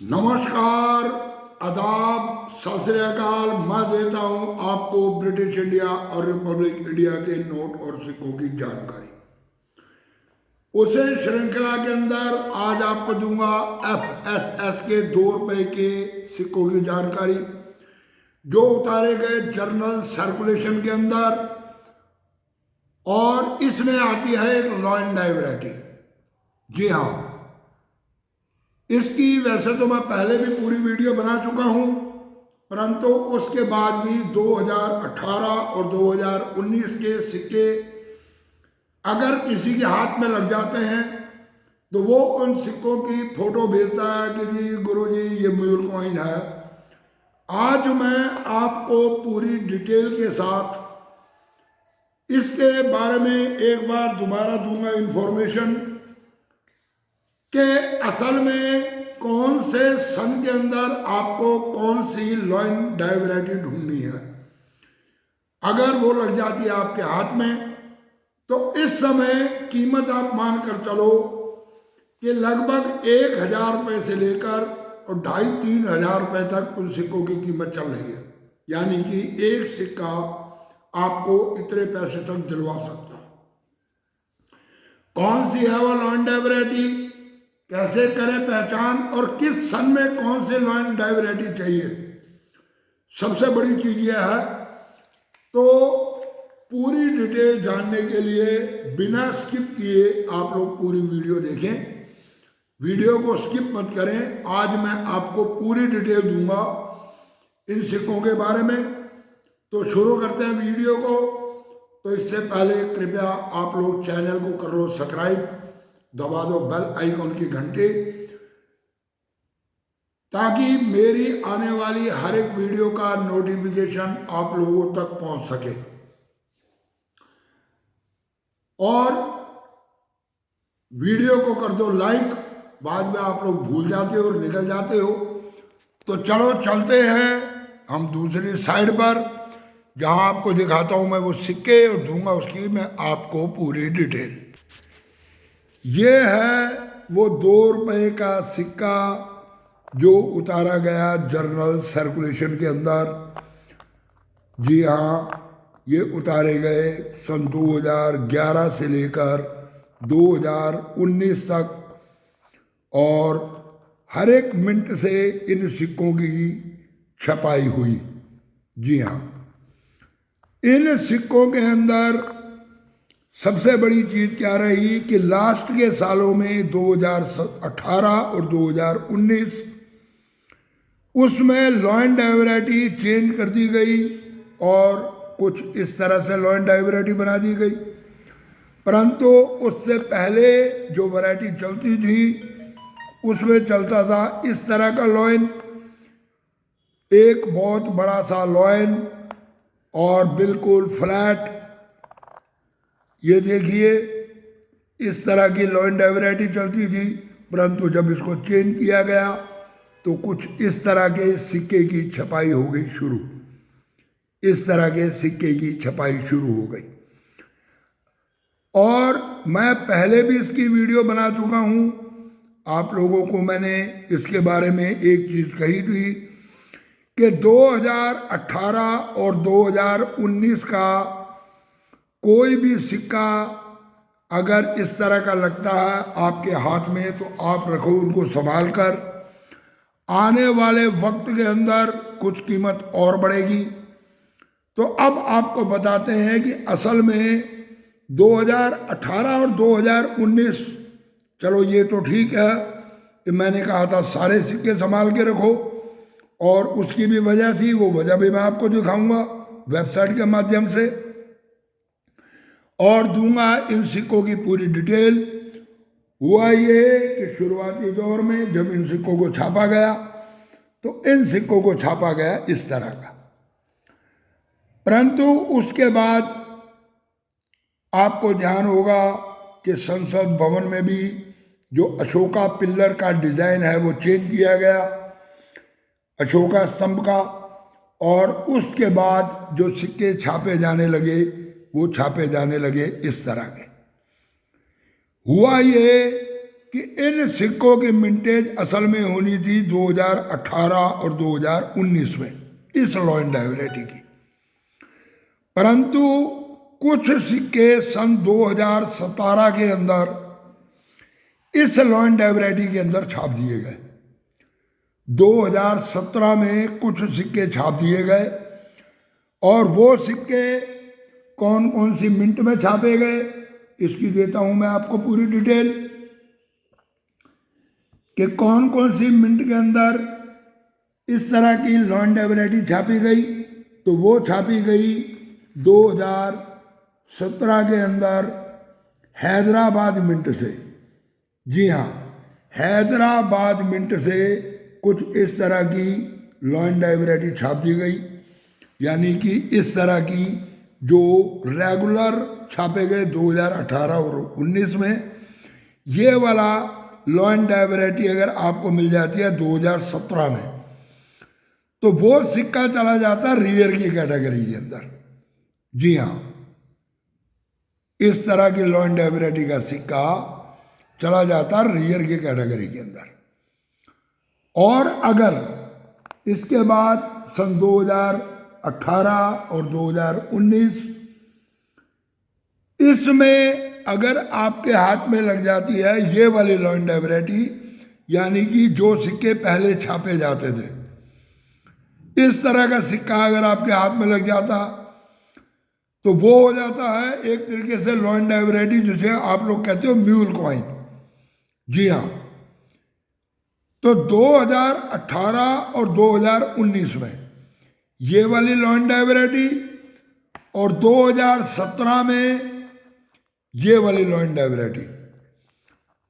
नमस्कार, आदाब, सत श्री अकाल। मैं देता हूं आपको ब्रिटिश इंडिया और रिपब्लिक इंडिया के नोट और सिक्कों की जानकारी। उसे श्रृंखला के अंदर आज आपको दूंगा FSS के 2 रुपए के सिक्कों की जानकारी जो उतारे गए जर्नल सर्कुलेशन के अंदर, और इसमें आती है एक लॉयन वैरायटी। जी हाँ, इसकी वैसे तो मैं पहले भी पूरी वीडियो बना चुका हूं, परंतु उसके बाद भी 2018 और 2019 के सिक्के अगर किसी के हाथ में लग जाते हैं तो वो उन सिक्कों की फोटो भेजता है कि जी गुरुजी ये म्यूल कॉइन है। आज मैं आपको पूरी डिटेल के साथ इसके बारे में एक बार दोबारा दूंगा इंफॉर्मेशन कि असल में कौन से सन के अंदर आपको कौन सी लॉयन वैरायटी ढूंढनी है। अगर वो लग जाती है आपके हाथ में तो इस समय कीमत आप मान कर चलो कि लगभग 1,000 रुपये से लेकर और 2,500-3 हज़ार रुपये तक उन सिक्कों की कीमत चल रही है। यानी कि एक सिक्का आपको इतने पैसे तक दिलवा सकता है। कौन सी है वो लॉयन वैरायटी, कैसे करें पहचान, और किस सन में कौन से लॉयन वैरायटी चाहिए, सबसे बड़ी चीज यह है। तो पूरी डिटेल जानने के लिए बिना स्किप किए आप लोग पूरी वीडियो देखें, वीडियो को स्किप मत करें। आज मैं आपको पूरी डिटेल दूंगा इन सिक्कों के बारे में। तो शुरू करते हैं वीडियो को। तो इससे पहले कृपया आप लोग चैनल को कर लो सब्सक्राइब, दबा दो बेल आइकॉन की घंटी, ताकि मेरी आने वाली हर एक वीडियो का नोटिफिकेशन आप लोगों तक पहुंच सके। और वीडियो को कर दो लाइक, बाद में आप लोग भूल जाते हो और निकल जाते हो। तो चलो चलते हैं हम दूसरी साइड पर, जहां आपको दिखाता हूं मैं वो सिक्के और दूंगा उसकी मैं आपको पूरी डिटेल। ये है वो 2 रुपए का सिक्का जो उतारा गया जर्नल सर्कुलेशन के अंदर। जी हाँ, ये उतारे गए सन 2011 से लेकर 2019 तक, और हर एक मिनट से इन सिक्कों की छपाई हुई। जी हाँ, इन सिक्कों के अंदर सबसे बड़ी चीज क्या रही कि लास्ट के सालों में 2018 और 2019 उसमें लॉयन वैरायटी चेंज कर दी गई और कुछ इस तरह से लॉयन वैरायटी बना दी गई। परंतु उससे पहले जो वैरायटी चलती थी उसमें चलता था इस तरह का लॉयन, एक बहुत बड़ा सा लॉयन और बिल्कुल फ्लैट। ये देखिए, इस तरह की लॉयन वैरायटी चलती थी, परंतु जब इसको चेंज किया गया तो कुछ इस तरह के सिक्के की छपाई हो गई शुरू। इस तरह के सिक्के की छपाई शुरू हो गई। और मैं पहले भी इसकी वीडियो बना चुका हूँ। आप लोगों को मैंने इसके बारे में एक चीज़ कही थी कि 2018 और 2019 का कोई भी सिक्का अगर इस तरह का लगता है आपके हाथ में तो आप रखो उनको संभाल कर। आने वाले वक्त के अंदर कुछ कीमत और बढ़ेगी। तो अब आपको बताते हैं कि असल में 2018 और 2019, चलो ये तो ठीक है कि मैंने कहा था सारे सिक्के संभाल के रखो, और उसकी भी वजह थी, वो वजह भी मैं आपको दिखाऊंगा वेबसाइट के माध्यम से, और दूंगा इन सिक्कों की पूरी डिटेल। हुआ ये कि शुरुआती दौर में जब इन सिक्कों को छापा गया तो इन सिक्कों को छापा गया इस तरह का, परंतु उसके बाद आपको ध्यान होगा कि संसद भवन में भी जो अशोका पिल्लर का डिजाइन है वो चेंज किया गया, अशोका स्तंभ का। और उसके बाद जो सिक्के छापे जाने लगे वो छापे जाने लगे इस तरह के। हुआ ये कि इन सिक्कों की मिंटेज असल में होनी थी 2018 और 2019 में इस लॉ एंड डाइवरेटी की, परंतु कुछ सिक्के सन 2017 के अंदर इस लॉ एंड डाइवरेटी के अंदर छाप दिए गए। 2017 में कुछ सिक्के छाप दिए गए और वो सिक्के कौन कौन सी मिंट में छापे गए इसकी देता हूं मैं आपको पूरी डिटेल, कि कौन कौन सी मिंट के अंदर इस तरह की लॉ एंड डाइवरेटी छापी गई। तो वो छापी गई 2017 के अंदर हैदराबाद मिंट से। जी हाँ, हैदराबाद मिंट से कुछ इस तरह की लॉ एंड डाइवरेटी छाप दी गई, यानी कि इस तरह की जो रेगुलर छापे गए 2018 और 19 में, ये वाला लॉ एंड डाइवरेटी अगर आपको मिल जाती है 2017 में तो वो सिक्का चला जाता है रियर की कैटेगरी के अंदर। जी हाँ, इस तरह की लॉ एंड डाइवरेटी का सिक्का चला जाता है रियर की कैटेगरी के अंदर। और अगर इसके बाद सन 2018 और 2019 इसमें अगर आपके हाथ में लग जाती है ये वाली लॉ एंड डाइवरेटी, यानी कि जो सिक्के पहले छापे जाते थे, इस तरह का सिक्का अगर आपके हाथ में लग जाता तो वो हो जाता है एक तरीके से लॉ एंड डाइवरेटी, जिसे आप लोग कहते हो म्यूल कॉइन। जी हाँ, तो 2018 और 2019 में ये वाली लॉ एंड डाइवरेटी और 2017 में ये वाली लॉ एंड डाइवरेटी।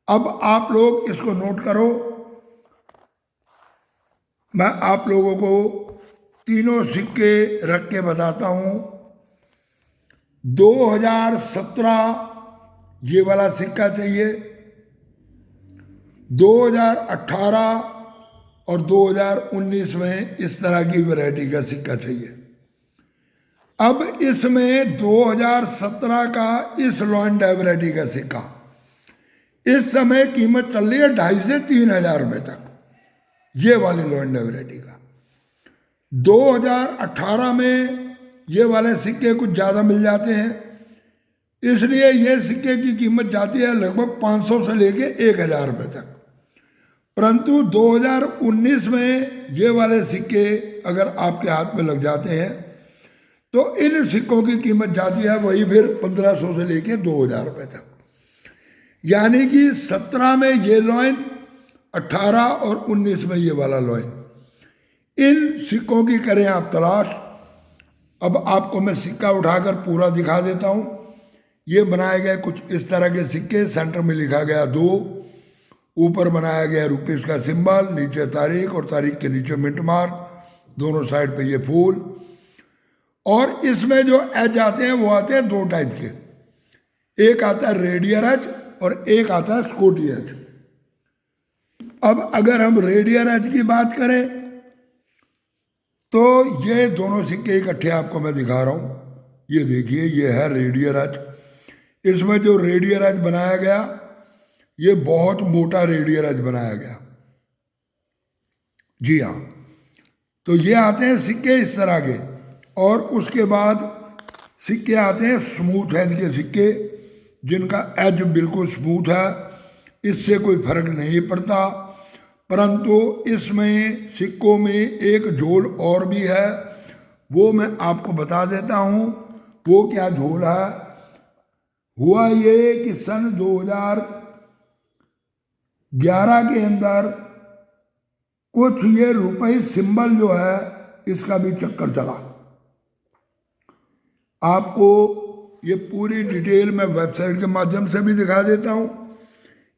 अब आप लोग इसको नोट करो, मैं आप लोगों को तीनों सिक्के रख के बताता हूं। 2017 ये वाला सिक्का चाहिए, 2018 और 2019 में इस तरह की वैरायटी का सिक्का चाहिए। अब इसमें 2017 का इस लॉ एंड डाइवरेटी का सिक्का इस समय कीमत चल रही है 2,500 से 3,000 रुपये तक, ये वाली लॉ एंड डाइवरेटी का। 2018 में ये वाले सिक्के कुछ ज़्यादा मिल जाते हैं, इसलिए ये सिक्के की कीमत जाती है लगभग 500 से लेके 1,000 रुपये तक। परंतु 2019 में ये वाले सिक्के अगर आपके हाथ में लग जाते हैं तो इन सिक्कों की कीमत जाती है वही फिर 1,500 से लेके 2,000 रुपये तक। यानी कि 17 में ये लॉइन, 18 और 19 में ये वाला लॉइन, इन सिक्कों की करें आप तलाश। अब आपको मैं सिक्का उठाकर पूरा दिखा देता हूँ। ये बनाए गए कुछ इस तरह के सिक्के, सेंटर में लिखा गया 2, ऊपर बनाया गया रुपीस का सिंबल, नीचे तारीख और तारीख के नीचे मिंट मार्क, दोनों साइड पे ये फूल। और इसमें जो एज आते हैं वो आते हैं 2 टाइप के, एक आता है रेडियल एज और एक आता है स्कोटी एज। अब अगर हम रेडियल एज की बात करें तो ये दोनों सिक्के इकट्ठे आपको मैं दिखा रहा हूं। ये देखिए, ये है रेडियल एज। इसमें जो रेडियल एज बनाया गया ये बहुत मोटा रेडियल एज बनाया गया। जी हाँ, तो ये आते हैं सिक्के इस तरह के। और उसके बाद सिक्के आते हैं स्मूथ एज के सिक्के, जिनका एज बिल्कुल स्मूथ है, इससे कोई फर्क नहीं पड़ता। परंतु इसमें सिक्कों में एक झोल और भी है, वो मैं आपको बता देता हूँ। वो क्या झोल है? हुआ ये कि सन 2011 के अंदर कुछ ये रुपए सिंबल जो है इसका भी चक्कर चला। आपको ये पूरी डिटेल मैं वेबसाइट के माध्यम से भी दिखा देता हूँ।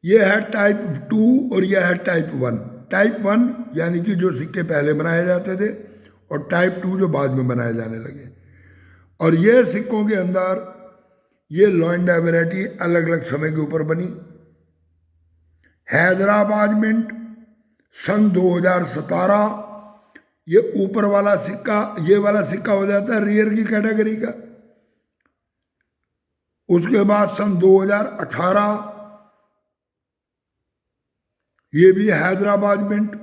ये है टाइप 2 और यह है टाइप 1। टाइप 1 यानी कि जो सिक्के पहले बनाए जाते थे, और टाइप 2 जो बाद में बनाए जाने लगे। और ये सिक्कों के अंदर ये लॉ एंड डाइवरेटी अलग अलग समय के ऊपर बनी। हैदराबाद मिंट सन 2017, ये ऊपर वाला सिक्का, ये वाला सिक्का हो जाता है रियर की कैटेगरी का। उसके बाद सन 2018 ये भी हैदराबाद मिंट,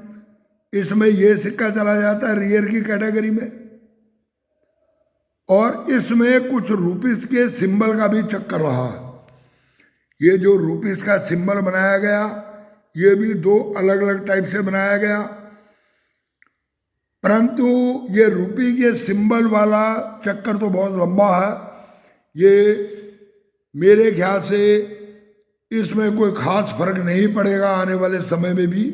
इसमें ये सिक्का चला जाता है रियर की कैटेगरी में। और इसमें कुछ रुपीस के सिंबल का भी चक्कर रहा है। ये जो रुपीस का सिंबल बनाया गया, ये भी दो अलग अलग टाइप से बनाया गया, परंतु ये रुपी के सिंबल वाला चक्कर तो बहुत लंबा है। ये मेरे ख्याल से इसमें कोई खास फर्क नहीं पड़ेगा आने वाले समय में भी,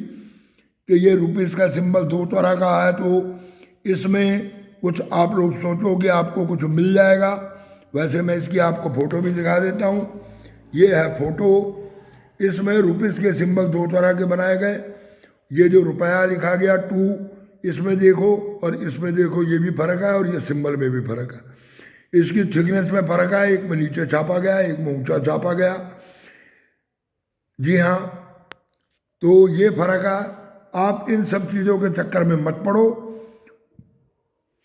कि ये रुपीस का सिंबल दो तरह का है, तो इसमें कुछ आप लोग सोचो कि आपको कुछ मिल जाएगा। वैसे मैं इसकी आपको फ़ोटो भी दिखा देता हूँ। ये है फ़ोटो, इसमें रुपीस के सिंबल दो तरह के बनाए गए। ये जो रुपया लिखा गया 2, इसमें देखो और इसमें देखो, ये भी फ़र्क है और ये सिंबल में भी फ़र्क है। इसकी थिकनेस में फ़र्क है, एक में नीचे छापा गया, एक में ऊंचा छापा गया। जी हाँ, तो ये फ़र्क है। आप इन सब चीज़ों के चक्कर में मत पड़ो,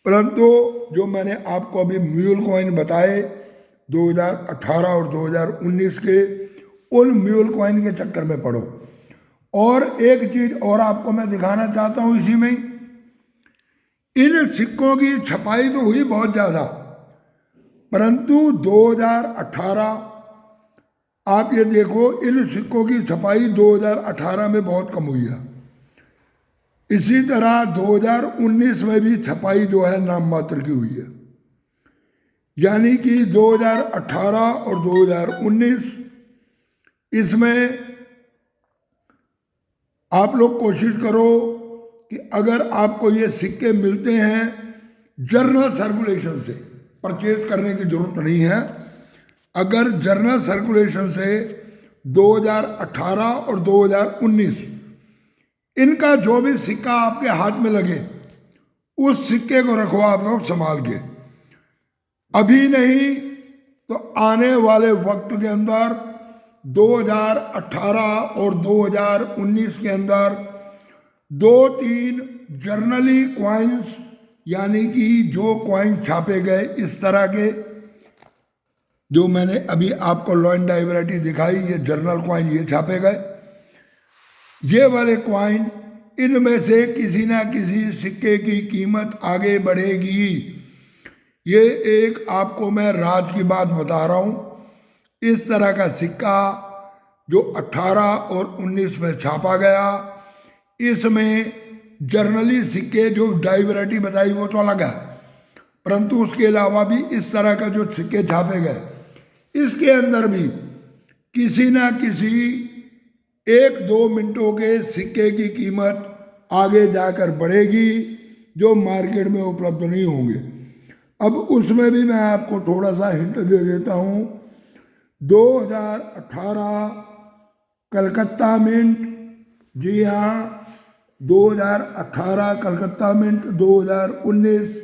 परंतु जो मैंने आपको अभी म्यूल कॉइन बताए 2018 और 2019 के, उन म्यूल कॉइन के चक्कर में पड़ो। और एक चीज़ और आपको मैं दिखाना चाहता हूँ इसी में ही, इन सिक्कों की छपाई तो हुई बहुत ज़्यादा, परंतु 2018 आप ये देखो, इन सिक्कों की छपाई 2018 में बहुत कम हुई है। इसी तरह 2019 में भी छपाई जो है नाम मात्र की हुई है। यानी कि 2018 और 2019 इसमें आप लोग कोशिश करो कि अगर आपको ये सिक्के मिलते हैं जर्नल सर्कुलेशन से, परचेज करने की जरूरत नहीं है। अगर जर्नल सर्कुलेशन से 2018 और 2019 इनका जो भी सिक्का आपके हाथ में लगे, उस सिक्के को रखो आप लोग संभाल के। अभी नहीं तो आने वाले वक्त के अंदर 2018 और 2019 के अंदर 2-3 जर्नली क्वाइंस, यानी कि जो क्वाइन छापे गए इस तरह के, जो मैंने अभी आपको लॉ एंड डाइवराइटी दिखाई, ये जर्नल क्वाइन ये छापे गए। ये वाले क्वाइन, इनमें से किसी ना किसी सिक्के की कीमत आगे बढ़ेगी। ये एक आपको मैं राज की बात बता रहा हूँ। इस तरह का सिक्का जो 18 और 19 में छापा गया, इसमें जर्नली सिक्के जो डाइवराइटी बताई वो तो अलग है, परंतु उसके अलावा भी इस तरह का जो सिक्के छापे गए, इसके अंदर भी किसी ना किसी 1-2 मिनटों के सिक्के की कीमत आगे जाकर बढ़ेगी, जो मार्केट में उपलब्ध नहीं होंगे। अब उसमें भी मैं आपको थोड़ा सा हिंट दे देता हूँ। 2018 कलकत्ता मिंट, जी हाँ 2018 कलकत्ता मिंट, 2019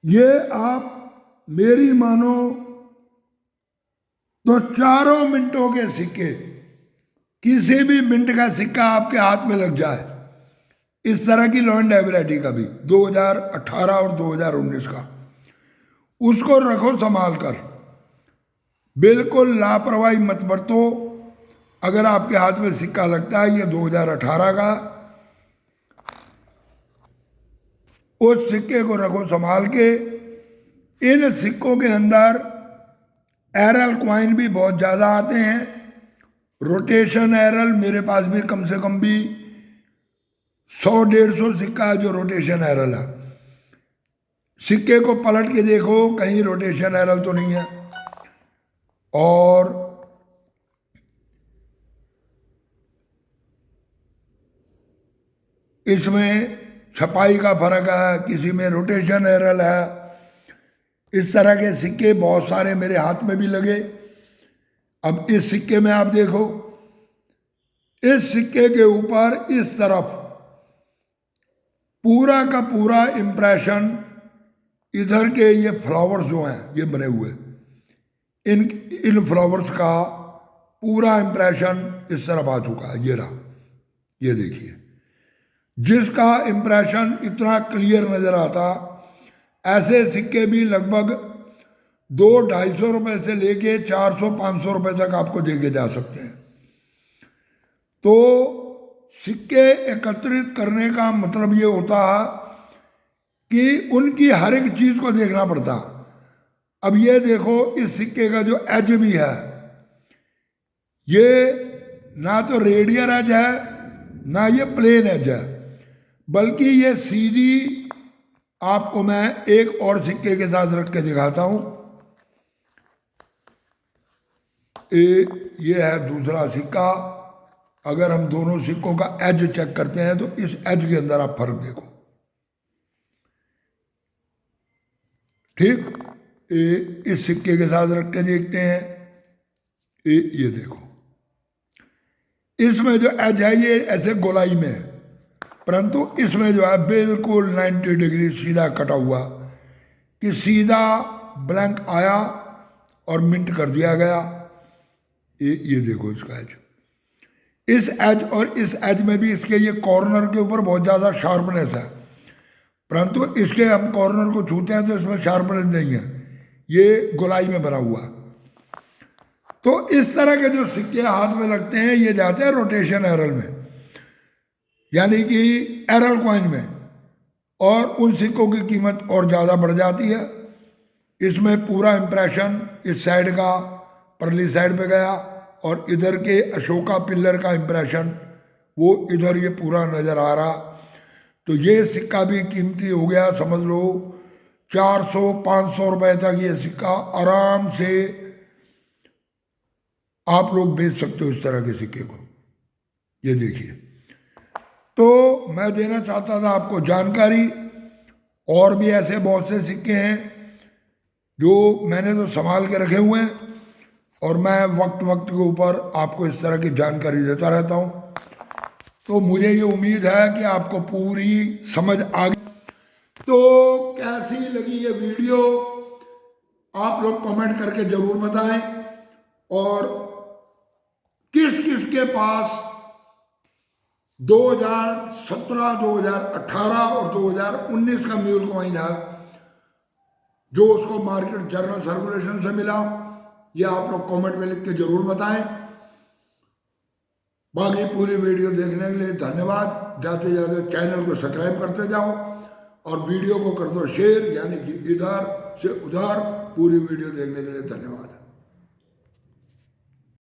ये आप मेरी मानो तो 4 मिनटों के सिक्के, किसी भी मिनट का सिक्का आपके हाथ में लग जाए, इस तरह की लॉ एंड वैरायटी का भी 2018 और 2019 का, उसको रखो संभाल कर, बिल्कुल लापरवाही मत बरतो। अगर आपके हाथ में सिक्का लगता है ये 2018 का, उस सिक्के को रखो संभाल के। इन सिक्कों के अंदर एरल क्वाइन भी बहुत ज़्यादा आते हैं, रोटेशन एरल मेरे पास भी कम से कम भी 100-150 सिक्का है जो रोटेशन एरल है। सिक्के को पलट के देखो, कहीं रोटेशन एरल तो नहीं है। और इसमें छपाई का फर्क है, किसी में रोटेशन एरल है। इस तरह के सिक्के बहुत सारे मेरे हाथ में भी लगे। अब इस सिक्के में आप देखो, इस सिक्के के ऊपर इस तरफ पूरा का पूरा इम्प्रेशन, इधर के ये फ्लावर्स जो हैं ये बने हुए, इन फ्लावर्स का पूरा इम्प्रेशन इस तरफ आ चुका है। ये रहा, ये देखिए, जिसका इम्प्रेशन इतना क्लियर नज़र आता। ऐसे सिक्के भी लगभग 200-250 रुपये से लेके 400-500 रुपये तक आपको देके जा सकते हैं। तो सिक्के एकत्रित करने का मतलब ये होता है कि उनकी हर एक चीज़ को देखना पड़ता। अब ये देखो, इस सिक्के का जो एज भी है, ये ना तो रेडियल एज है ना ये प्लेन एज है, बल्कि ये सीधी। आपको मैं एक और सिक्के के साथ रख के दिखाता हूं। ये है दूसरा सिक्का। अगर हम दोनों सिक्कों का एज चेक करते हैं तो इस एज के अंदर आप फर्क देखो। ठीक, इस सिक्के के साथ रख के देखते हैं। ये देखो, इसमें जो एज है ये ऐसे गोलाई में है, परंतु इसमें जो है बिल्कुल 90 डिग्री सीधा कटा हुआ, कि सीधा ब्लैंक आया और मिंट कर दिया गया। ये देखो इसका एज। इस एज और इस एज में भी इसके ये कॉर्नर के ऊपर बहुत ज़्यादा शार्पनेस है, परंतु इसके हम कॉर्नर को छूते हैं तो इसमें शार्पनेस नहीं है, ये गोलाई में भरा हुआ। तो इस तरह के जो सिक्के हाथ में लगते हैं ये जाते हैं रोटेशन एरल में, यानी कि एरल कॉइन में, और उन सिक्कों की कीमत और ज़्यादा बढ़ जाती है। इसमें पूरा इम्प्रेशन इस साइड का परली साइड पे गया, और इधर के अशोका पिल्लर का इम्प्रेशन वो इधर ये पूरा नज़र आ रहा। तो ये सिक्का भी कीमती हो गया, समझ लो 400-500 रुपये तक ये सिक्का आराम से आप लोग बेच सकते हो, इस तरह के सिक्के को। ये देखिए, तो मैं देना चाहता था आपको जानकारी। और भी ऐसे बहुत से सिक्के हैं जो मैंने तो संभाल के रखे हुए हैं, और मैं वक्त वक्त के ऊपर आपको इस तरह की जानकारी देता रहता हूँ। तो मुझे ये उम्मीद है कि आपको पूरी समझ आ गई। तो कैसी लगी ये वीडियो आप लोग कमेंट करके ज़रूर बताएं, और किस किस के पास 2017, 2018 और 2019 का म्यूल कॉइन है जो उसको मार्केट जर्नल सर्कुलेशन से मिला, ये आप लोग कमेंट में लिख के जरूर बताएं। बाकी पूरी वीडियो देखने के लिए धन्यवाद। जाते जाते चैनल को सब्सक्राइब करते जाओ और वीडियो को कर दो शेयर, यानी कि इधर से उधर। पूरी वीडियो देखने के लिए धन्यवाद।